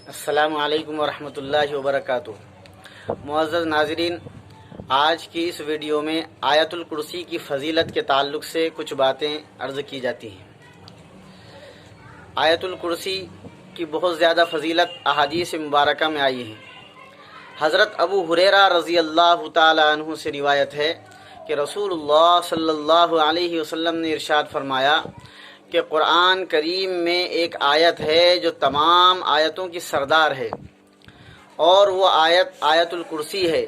अस्सलामु अलैकुम वरहमतुल्लाहि वबरकातुह। मुअज़्ज़ज़ नाज़रीन, आज की इस वीडियो में आयतुल कुर्सी की फ़जीलत के ताल्लुक़ से कुछ बातें अर्ज़ की जाती हैं। आयतुल कुर्सी की बहुत ज़्यादा फ़जीलत अहादीस मुबारका में आई है। हज़रत अबू हुरैरा रज़ी अल्लाह ताला अन्हु से रिवायत है कि रसूलुल्लाह सल्लल्लाहु अलैहि वसल्लम ने इरशाद फरमाया कि कुरान करीम में एक आयत है जो तमाम आयतों की सरदार है, और वो आयत आयतुल कुर्सी है।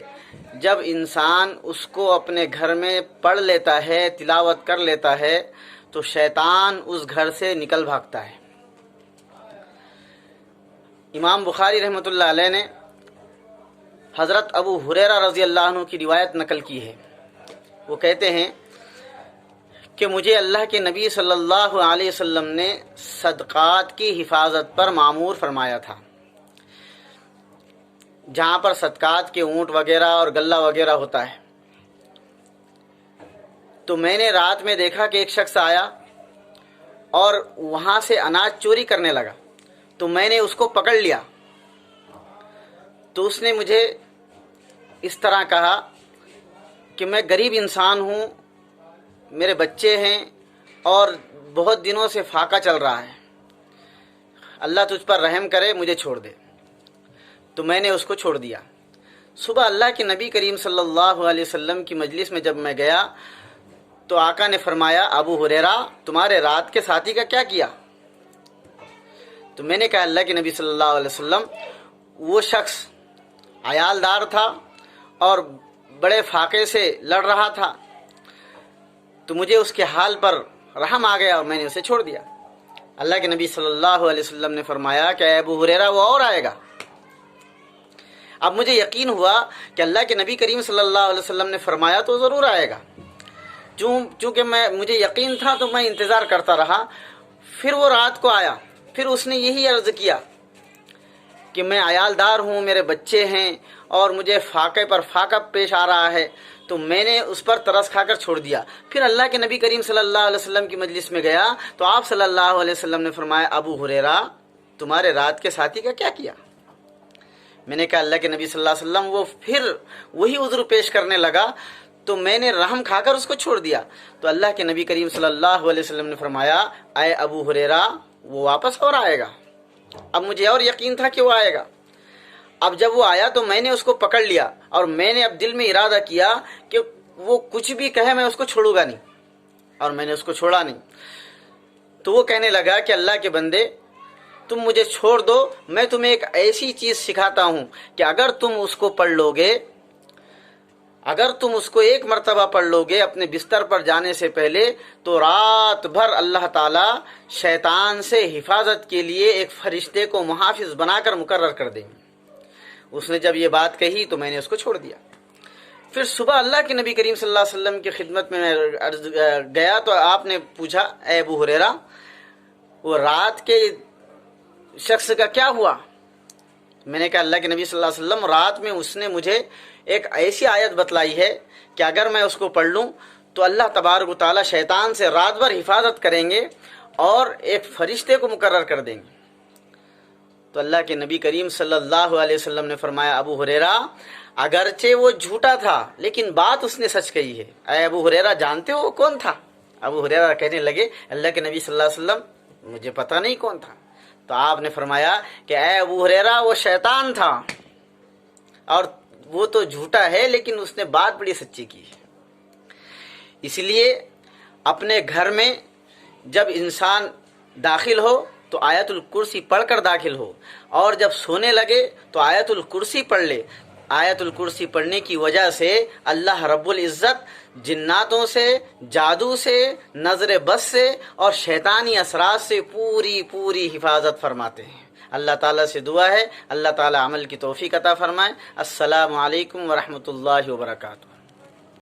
जब इंसान उसको अपने घर में पढ़ लेता है, तिलावत कर लेता है, तो शैतान उस घर से निकल भागता है। इमाम बुखारी रहमतुल्लाह अलैह ने हज़रत अबू हुरैरा रज़ी अल्लाह अन्हु की रिवायत नकल की है। वो कहते हैं कि मुझे अल्लाह के नबी सल्लल्लाहु अलैहि वसल्लम ने सदक़ात की हिफाजत पर मामूर फरमाया था। जहाँ पर सदक़ात के ऊँट वगैरह और गल्ला वगैरह होता है, तो मैंने रात में देखा कि एक शख्स आया और वहाँ से अनाज चोरी करने लगा। तो मैंने उसको पकड़ लिया। तो उसने मुझे इस तरह कहा कि मैं गरीब इंसान हूँ, मेरे बच्चे हैं और बहुत दिनों से फाका चल रहा है, अल्लाह तुझ पर रहम करे, मुझे छोड़ दे। तो मैंने उसको छोड़ दिया। सुबह अल्लाह के नबी करीम सल्लल्लाहु अलैहि वसल्लम की मजलिस में जब मैं गया, तो आका ने फरमाया, अबू हुरैरा, तुम्हारे रात के साथी का क्या किया? तो मैंने कहा, अल्लाह के नबी सल्लल्लाहु अलैहि वसल्लम, वो शख्स अयालदार था और बड़े फाके से लड़ रहा था, तो मुझे उसके हाल पर रहम आ गया और मैंने उसे छोड़ दिया। अल्लाह के नबी सल्लल्लाहु अलैहि वसल्लम ने फरमाया कि अबू हुरैरा, वो और आएगा। अब मुझे यकीन हुआ कि अल्लाह के नबी करीम सल्लल्लाहु अलैहि वसल्लम ने फरमाया तो ज़रूर आएगा। चूँकि मुझे यकीन था, तो मैं इंतज़ार करता रहा। फिर वो रात को आया, फिर उसने यही अर्ज़ किया कि मैं अयालदार हूँ, मेरे बच्चे हैं और मुझे फाके पर फाका पेश आ रहा है। तो मैंने उस पर तरस खाकर छोड़ दिया। फिर अल्लाह के नबी करीम सल्लल्लाहु अलैहि वसल्लम की मजलिस में गया, तो आप सल्लल्लाहु अलैहि वसल्लम ने फरमाया, अबू हुरैरा, तुम्हारे रात के साथी का क्या किया? मैंने कहा, अल्लाह के नबी सल्लल्लाहु अलैहि वसल्लम, वो फिर वही उज़्र पेश करने लगा, तो मैंने रहम खाकर उसको छोड़ दिया। तो अल्लाह के नबी करीम सल्लल्लाहु अलैहि वसल्लम ने फरमाया, आए अबू हुरैरा, वो वापस और आएगा। अब मुझे और यकीन था कि वो आएगा। अब जब वो आया तो मैंने उसको पकड़ लिया और मैंने अब दिल में इरादा किया कि वो कुछ भी कहे मैं उसको छोड़ूंगा नहीं, और मैंने उसको छोड़ा नहीं। तो वो कहने लगा कि अल्लाह के बंदे, तुम मुझे छोड़ दो, मैं तुम्हें एक ऐसी चीज़ सिखाता हूँ कि अगर तुम उसको पढ़ लोगे, अगर तुम उसको एक मर्तबा पढ़ लोगे अपने बिस्तर पर जाने से पहले, तो रात भर अल्लाह ताला शैतान से हिफाजत के लिए एक फरिश्ते को मुहाफिज बनाकर मुकर्रर कर देंगे। उसने जब ये बात कही तो मैंने उसको छोड़ दिया। फिर सुबह अल्लाह के नबी करीम सल्लल्लाहु अलैहि वसल्लम की खिदमत में मैं गया, तो आपने पूछा, ए अबू हुरैरा, वो रात के शख्स का क्या हुआ? मैंने कहा, अल्लाह के नबी सल्लल्लाहु अलैहि वसल्लम, रात में उसने मुझे एक ऐसी आयत बतलाई है कि अगर मैं उसको पढ़ लूँ तो अल्लाह तबारक व तआला शैतान से रात भर हिफाजत करेंगे और एक फरिश्ते को मुकर्रर कर देंगे। तो अल्लाह के नबी करीम सल्लल्लाहु अलैहि वसल्लम ने फरमाया, अबू हुरैरा, अगरचे वो झूठा था, लेकिन बात उसने सच कही है। अरे अबू हुरैरा, जानते हो वो कौन था? अबू हुरैरा कहने लगे, अल्लाह के नबी सल्लल्लाहु अलैहि वसल्लम, मुझे पता नहीं कौन था। तो आपने फरमाया कि अरे अबू हुरैरा, वो शैतान था, और वो तो झूठा है लेकिन उसने बात बड़ी सच्ची की है। इसलिए अपने घर में जब इंसान दाखिल हो तो आयतुल कुर्सी पढ़कर दाखिल हो, और जब सोने लगे तो आयतुल कुर्सी पढ़ ले। आयतुल कुर्सी पढ़ने की वजह से अल्लाह रब्बुल इज़्ज़त जिन्नातों से, जादू से, नज़र बस से और शैतानी असरात से पूरी पूरी हिफाजत फरमाते हैं। अल्लाह ताला से दुआ है, अल्लाह ताला अमल की तौफीक अता फरमाए। अस्सलामु अलैकुम व रहमतुल्लाहि व बरकातुहू।